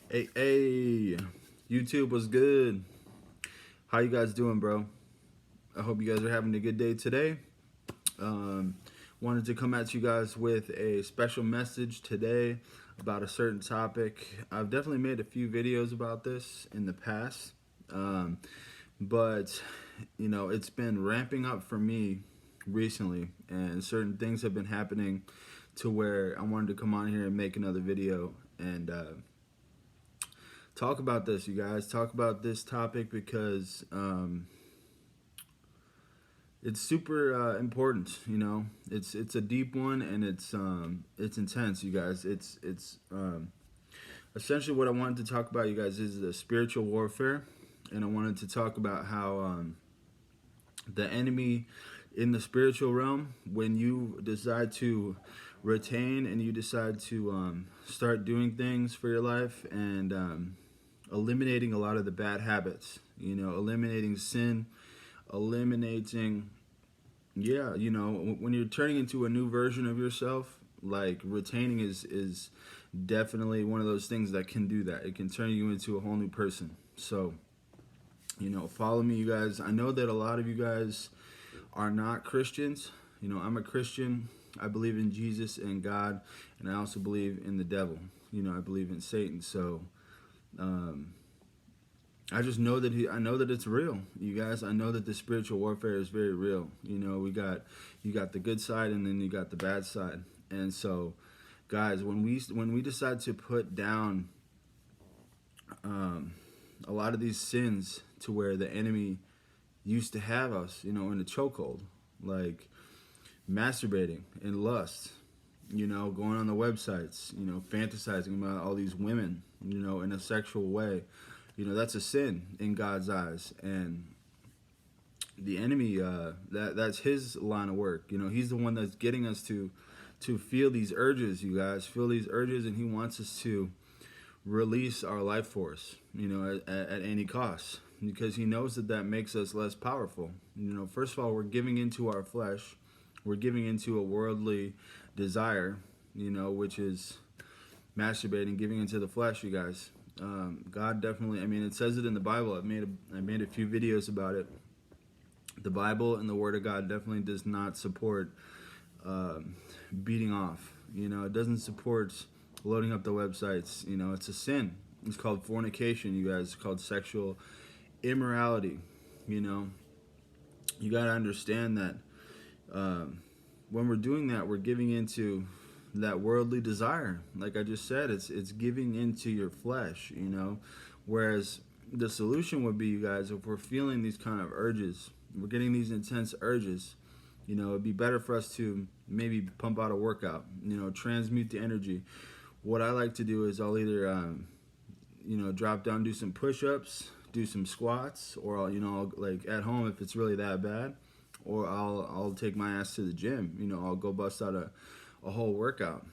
Hey, YouTube was good. How you guys doing, bro? I hope you guys are having a good day today. Um, Wanted to come at you guys with a special message today about a certain topic. I've definitely made a few videos about this in the past, um, but it's been ramping up for me recently, and certain things have been happening to where I wanted to come on here and make another video and talk about this, you guys. Talk about this topic because it's super important. It's a deep one and it's intense, you guys. It's essentially what I wanted to talk about, you guys, is the spiritual warfare, and I wanted to talk about how the enemy in the spiritual realm, when you decide to retain and you decide to start doing things for your life and eliminating a lot of the bad habits, eliminating sin, eliminating, yeah, when you're turning into a new version of yourself, like retaining is definitely one of those things that can do that. It can turn you into a whole new person. So, follow me, you guys. I know that a lot of you guys are not Christians. I'm a Christian. I believe in Jesus and God, and I also believe in the devil. I believe in Satan. So, um, I just know that I know that it's real, you guys. I know that the spiritual warfare is very real. You got the good side, and then you got the bad side. And so, guys, when we decide to put down um, a lot of these sins to where the enemy used to have us, in a chokehold, like masturbating and lust, going on the websites, fantasizing about all these women, in a sexual way. That's a sin in God's eyes, and the enemy, that's his line of work. He's the one that's getting us to feel these urges, you guys, feel these urges, and he wants us to release our life force, at any cost, because he knows that that makes us less powerful. First of all, we're giving into our flesh, we're giving into a worldly desire, which is masturbating, giving into the flesh, you guys. God definitely, I mean, it says it in the Bible. I made a few videos about it. The Bible and the Word of God definitely does not support beating off. It doesn't support loading up the websites. It's a sin. It's called fornication, you guys. It's called sexual immorality. You got to understand that when we're doing that, we're giving into that worldly desire. Like I just said, it's giving into your flesh. Whereas the solution would be, you guys, if we're feeling these kind of urges, we're getting these intense urges, it'd be better for us to maybe pump out a workout, transmute the energy. What I like to do is I'll either drop down, do some push-ups, do some squats, or I'll, like at home if it's really that bad, or I'll take my ass to the gym. I'll go bust out a whole workout.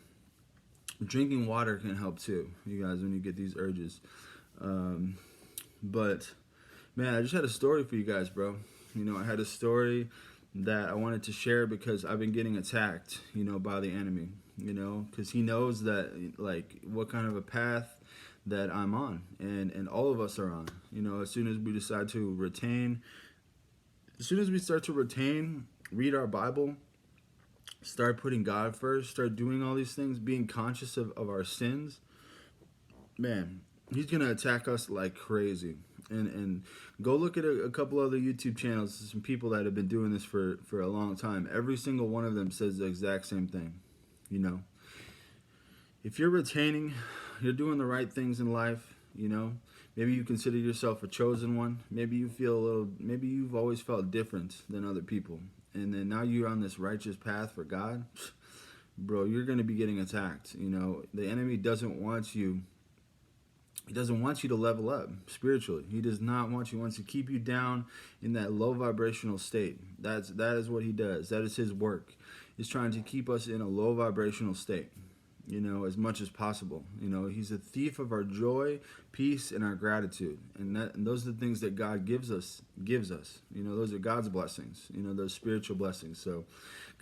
Drinking water can help too, you guys, when you get these urges. But man, I just had a story for you guys, bro. I had a story that I wanted to share because I've been getting attacked, by the enemy, because he knows that, like, what kind of a path that I'm on, and all of us are on. As soon as we decide to retain, as soon as we start to retain, read our Bible, start putting God first, start doing all these things, being conscious of our sins, man, he's gonna attack us like crazy. And go look at a couple other YouTube channels, some people that have been doing this for a long time. Every single one of them says the exact same thing. If you're retaining, you're doing the right things in life. Maybe you consider yourself a chosen one. Maybe you feel a little, maybe you've always felt different than other people, and then now you're on this righteous path for God. Bro, you're going to be getting attacked. The enemy doesn't want you. He doesn't want you to level up spiritually. He does not want you. He wants to keep you down in that low vibrational state. That is what he does. That is his work. He's trying to keep us in a low vibrational state, as much as possible. He's a thief of our joy, peace, and our gratitude. And those are the things that God gives us. Those are God's blessings, those spiritual blessings. So,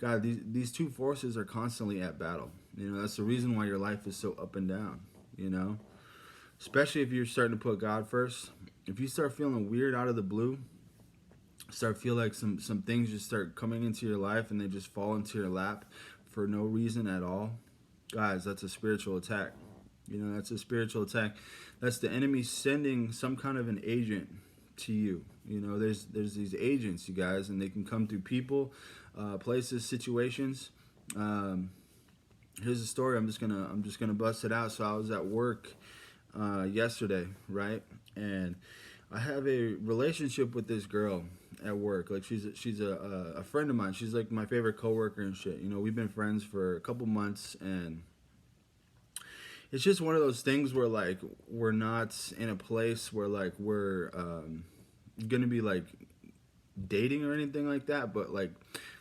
God, these two forces are constantly at battle. That's the reason why your life is so up and down, especially if you're starting to put God first. If you start feeling weird out of the blue, start feel like some things just start coming into your life and they just fall into your lap for no reason at all, guys, that's a spiritual attack. You know, that's a spiritual attack. That's the enemy sending some kind of an agent to you. You know, there's these agents, you guys, and they can come through people, places, situations. Here's a story. I'm just gonna bust it out. So I was at work yesterday, right? And I have a relationship with this girl at work. Like she's a friend of mine. She's like my favorite coworker and shit. You know, we've been friends for a couple months, and it's just one of those things where like we're not in a place where like we're gonna be like dating or anything like that. But like,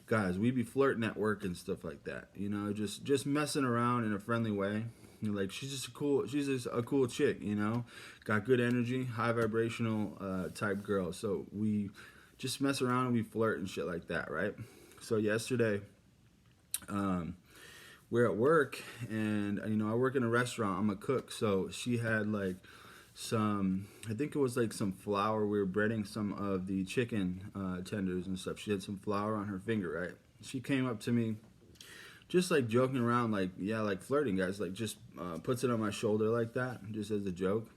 guys, we be flirting at work and stuff like that. You know, just messing around in a friendly way. You know, like she's just a cool chick. You know, got good energy, high vibrational type girl. So we just mess around and we flirt and shit like that, right? So yesterday, we're at work, and you know, I work in a restaurant. I'm a cook, so she had like some, I think it was like some flour. We were breading some of the chicken tenders and stuff. She had some flour on her finger, right? She came up to me, just like joking around, like, yeah, like flirting, guys, like just puts it on my shoulder like that, just as a joke.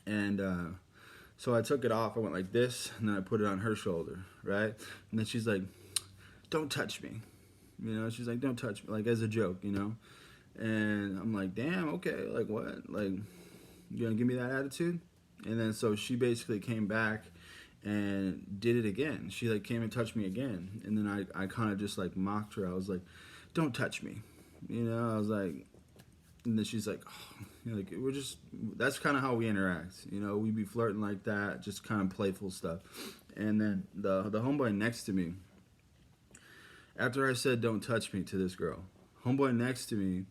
And so I took it off. I went like this, and then I put it on her shoulder, right? And then she's like, "Don't touch me." You know, she's like, "Don't touch me," like as a joke, you know? And I'm like, damn, okay, like what? Like, you gonna give me that attitude? And then so she basically came back and did it again. She like came and touched me again. And then I kind of just like mocked her. I was like, "Don't touch me." You know, I was like, and then she's like, oh, you know, like we're just, that's kind of how we interact. You know, we be flirting like that, just kind of playful stuff. And then the homeboy next to me, after I said "don't touch me" to this girl, homeboy next to me,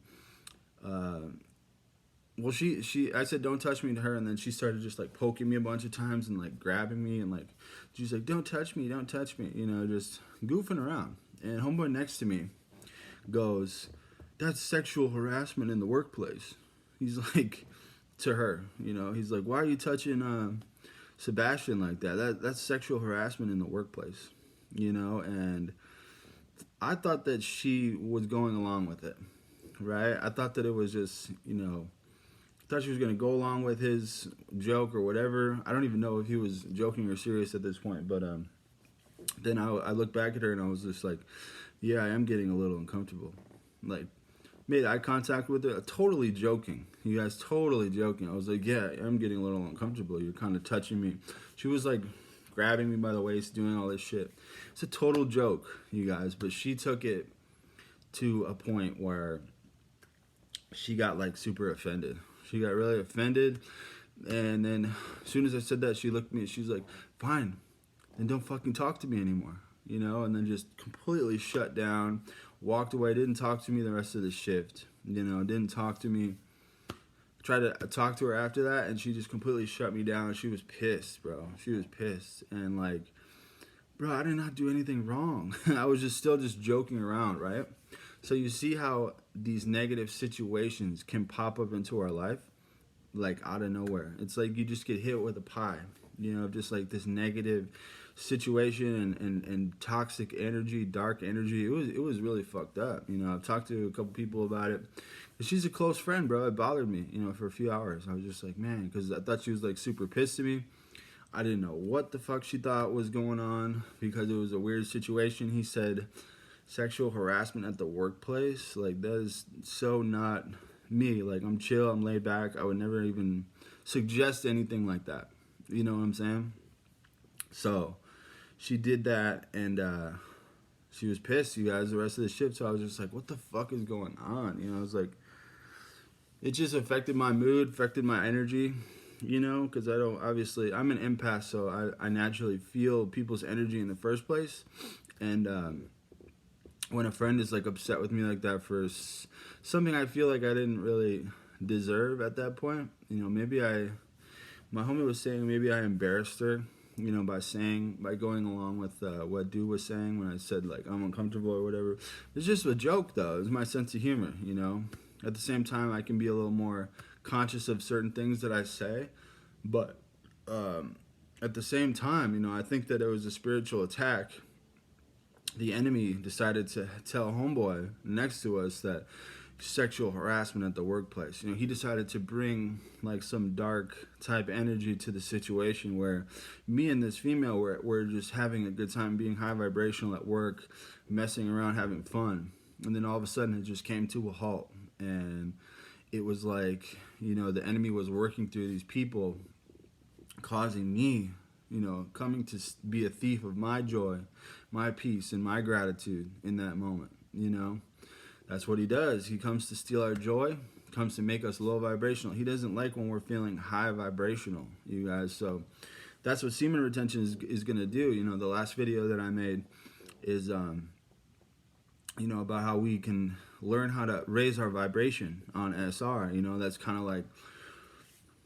well, I said "don't touch me" to her, and then she started just like poking me a bunch of times and like grabbing me, and like she's like, "Don't touch me, don't touch me," you know, just goofing around. And homeboy next to me goes, "That's sexual harassment in the workplace." He's like, to her, you know, he's like, "Why are you touching Sebastian like that? That's sexual harassment in the workplace," you know. And I thought that she was going along with it, right? I thought that it was just, you know, I thought she was going to go along with his joke or whatever. I don't even know if he was joking or serious at this point, but then I looked back at her and I was just like, yeah, I am getting a little uncomfortable. Like, made eye contact with her, totally joking. You guys, totally joking. I was like, yeah, I'm getting a little uncomfortable. You're kind of touching me. She was like grabbing me by the waist, doing all this shit. It's a total joke, you guys, but she took it to a point where she got like super offended. She got really offended, and then as soon as I said that, she looked at me and she's like, "Fine, then don't fucking talk to me anymore," you know, and then just completely shut down, walked away, didn't talk to me the rest of the shift, you know, didn't talk to me. Tried to talk to her after that, and she just completely shut me down. She was pissed, bro. She was pissed, and like, bro, I did not do anything wrong. I was just still just joking around, right? So you see how these negative situations can pop up into our life, like out of nowhere. It's like you just get hit with a pie, you know, just like this negative situation and toxic energy, dark energy. It was really fucked up. You know, I've talked to a couple people about it. She's a close friend, bro. It bothered me, you know, for a few hours. I was just like, man, because I thought she was like super pissed at me. I didn't know what the fuck she thought was going on because it was a weird situation. He said sexual harassment at the workplace. Like, that is so not me. Like, I'm chill, I'm laid back. I would never even suggest anything like that. You know what I'm saying? So she did that, and she was pissed, you guys, the rest of the shift. So I was just like, what the fuck is going on? You know, I was like, it just affected my mood, affected my energy, you know, because I don't, obviously, I'm an empath, so I naturally feel people's energy in the first place. And when a friend is like upset with me like that for something I feel like I didn't really deserve at that point, you know, my homie was saying maybe I embarrassed her, you know, by going along with what dude was saying when I said like I'm uncomfortable or whatever. It's just a joke though. It's my sense of humor, you know. At the same time, I can be a little more conscious of certain things that I say, but at the same time, I think that it was a spiritual attack. The enemy decided to tell homeboy next to us that sexual harassment at the workplace. He decided to bring like some dark type energy to the situation where me and this female were just having a good time, being high vibrational at work, messing around, having fun. And then all of a sudden it just came to a halt. And it was like, the enemy was working through these people, causing me, coming to be a thief of my joy, my peace, and my gratitude in that moment. That's what he does. He comes to steal our joy, comes to make us low vibrational. He doesn't like when we're feeling high vibrational, you guys. So that's what semen retention is going to do. The last video that I made is, about how we can learn how to raise our vibration on SR. That's kind of like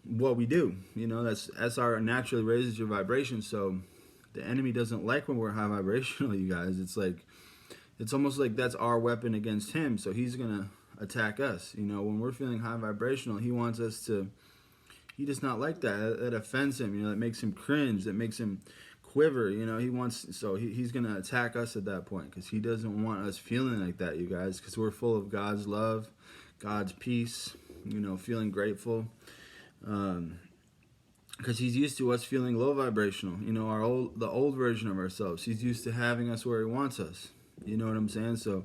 what we do. That's SR naturally raises your vibration. So the enemy doesn't like when we're high vibrational, you guys. It's almost like that's our weapon against him. So he's going to attack us. When we're feeling high vibrational, he wants us to, he does not like that. That offends him, that makes him cringe, that makes him quiver. He's going to attack us at that point because he doesn't want us feeling like that, you guys, because we're full of God's love, God's peace, feeling grateful. Because he's used to us feeling low vibrational, the old version of ourselves. He's used to having us where he wants us. You know what I'm saying? So,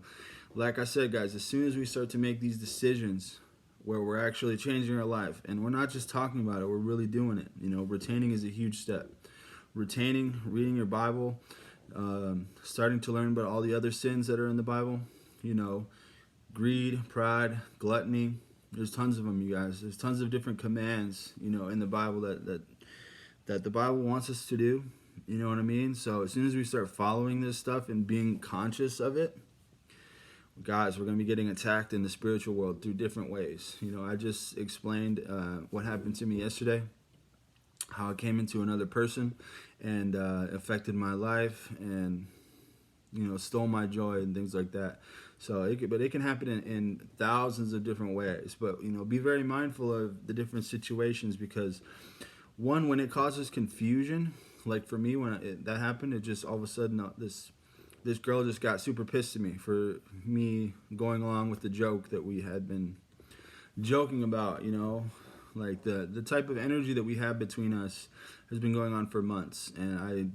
like I said, guys, as soon as we start to make these decisions where we're actually changing our life, and we're not just talking about it, we're really doing it. Retaining is a huge step. Retaining, reading your Bible, starting to learn about all the other sins that are in the Bible. Greed, pride, gluttony. There's tons of them, you guys. There's tons of different commands, in the Bible that the Bible wants us to do. You know what I mean? So as soon as we start following this stuff and being conscious of it, guys, we're going to be getting attacked in the spiritual world through different ways. I just explained what happened to me yesterday, how I came into another person and affected my life and, stole my joy and things like that. So it can happen in thousands of different ways. But, be very mindful of the different situations because, one, when it causes confusion, like for me, when that happened, it just all of a sudden, this girl just got super pissed at me for me going along with the joke that we had been joking about, like the type of energy that we have between us has been going on for months. And I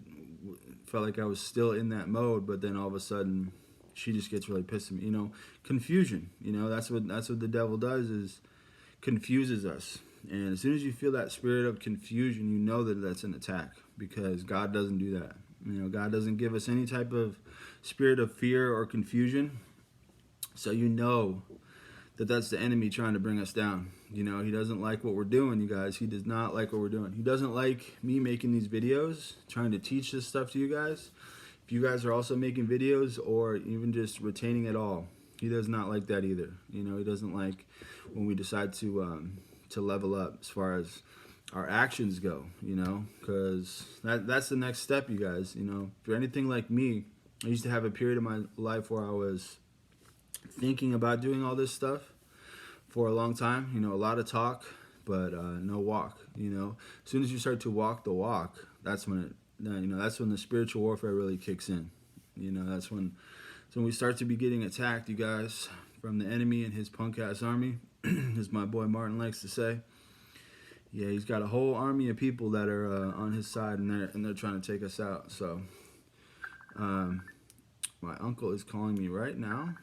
felt like I was still in that mode, but then all of a sudden she just gets really pissed at me. Confusion, that's what the devil does, is confuses us. And as soon as you feel that spirit of confusion, that that's an attack, because God doesn't do that. God doesn't give us any type of spirit of fear or confusion. So that that's the enemy trying to bring us down. He doesn't like what we're doing, you guys. He does not like what we're doing. He doesn't like me making these videos, trying to teach this stuff to you guys. If you guys are also making videos or even just retaining it all, he does not like that either. He doesn't like when we decide to level up as far as our actions go, because that's the next step, you guys. If you're anything like me, I used to have a period of my life where I was thinking about doing all this stuff for a long time. A lot of talk, but no walk. As soon as you start to walk the walk, that's when that's when the spiritual warfare really kicks in. That's when we start to be getting attacked, you guys, from the enemy and his punk ass army, as my boy Martin likes to say. Yeah, he's got a whole army of people that are on his side, and they're trying to take us out. So, my uncle is calling me right now.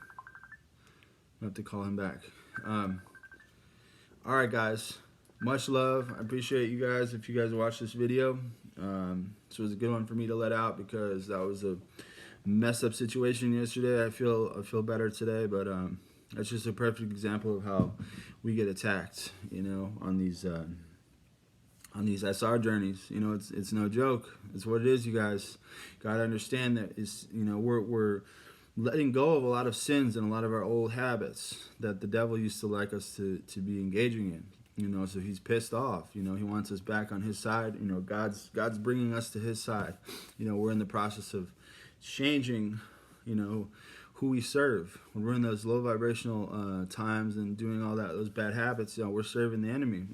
I have to call him back. All right, guys. Much love. I appreciate you guys. If you guys watch this video, this was a good one for me to let out because that was a messed up situation yesterday. I feel better today, but that's just a perfect example of how we get attacked. On these SR journeys. It's no joke. It's what it is, you guys. Gotta understand that we're letting go of a lot of sins and a lot of our old habits that the devil used to like us to be engaging in. So he's pissed off. He wants us back on his side. God's bringing us to his side. We're in the process of changing, who we serve. When we're in those low vibrational times and doing all that, those bad habits, we're serving the enemy.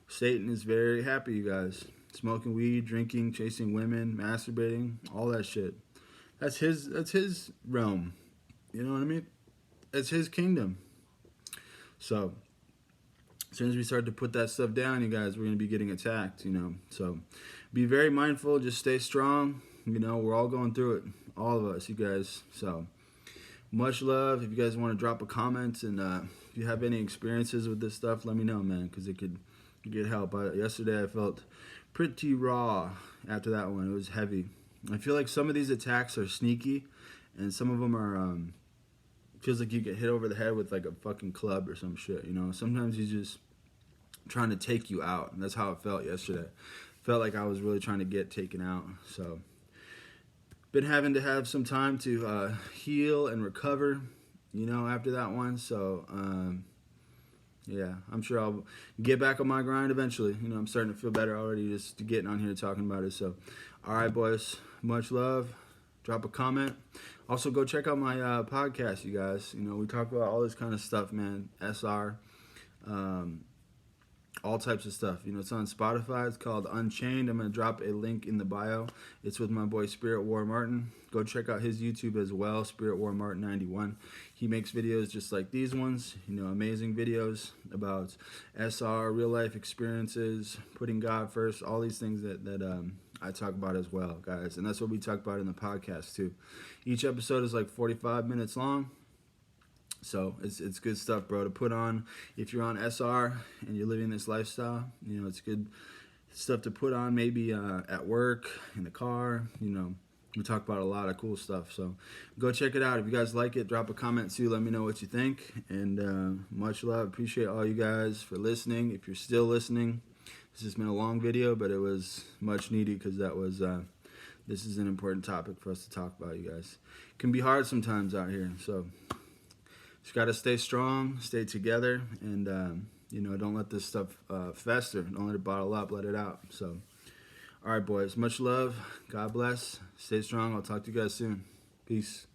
Satan is very happy, you guys. Smoking weed, drinking, chasing women, masturbating, all that shit. That's his realm. You know what I mean? It's his kingdom. So as soon as we start to put that stuff down, you guys, we're going to be getting attacked, So be very mindful. Just stay strong. We're all going through it. All of us, you guys. So much love. If you guys want to drop a comment and if you have any experiences with this stuff, let me know, man, because it could get help. Yesterday I felt pretty raw after that one. It was heavy. I feel like some of these attacks are sneaky, and some of them are feels like you get hit over the head with like a fucking club or some shit. Sometimes he's just trying to take you out, and that's how it felt yesterday. Felt like I was really trying to get taken out. So been having to have some time to heal and recover, after that one. So yeah, I'm sure I'll get back on my grind eventually. I'm starting to feel better already just getting on here talking about it. So, all right, boys, much love. Drop a comment. Also, go check out my podcast, you guys. We talk about all this kind of stuff, man. SR, all types of stuff. It's on Spotify. It's called Unchained. I'm going to drop a link in the bio. It's with my boy Spirit War Martin. Go check out his YouTube as well, Spirit War Martin 91. He makes videos just like these ones, amazing videos about SR, real life experiences, putting God first, all these things that I talk about as well, guys. And that's what we talk about in the podcast too. Each episode is like 45 minutes long. So it's good stuff, bro, to put on if you're on SR and you're living this lifestyle. It's good stuff to put on maybe at work, in the car. We talk about a lot of cool stuff. So go check it out. If you guys like it, drop a comment too. Let me know what you think. And much love. Appreciate all you guys for listening. If you're still listening, this has been a long video, but it was much needed because this is an important topic for us to talk about, you guys. It can be hard sometimes out here. So just got to stay strong, stay together, and, don't let this stuff fester. Don't let it bottle up, let it out. So, all right, boys, much love. God bless. Stay strong. I'll talk to you guys soon. Peace.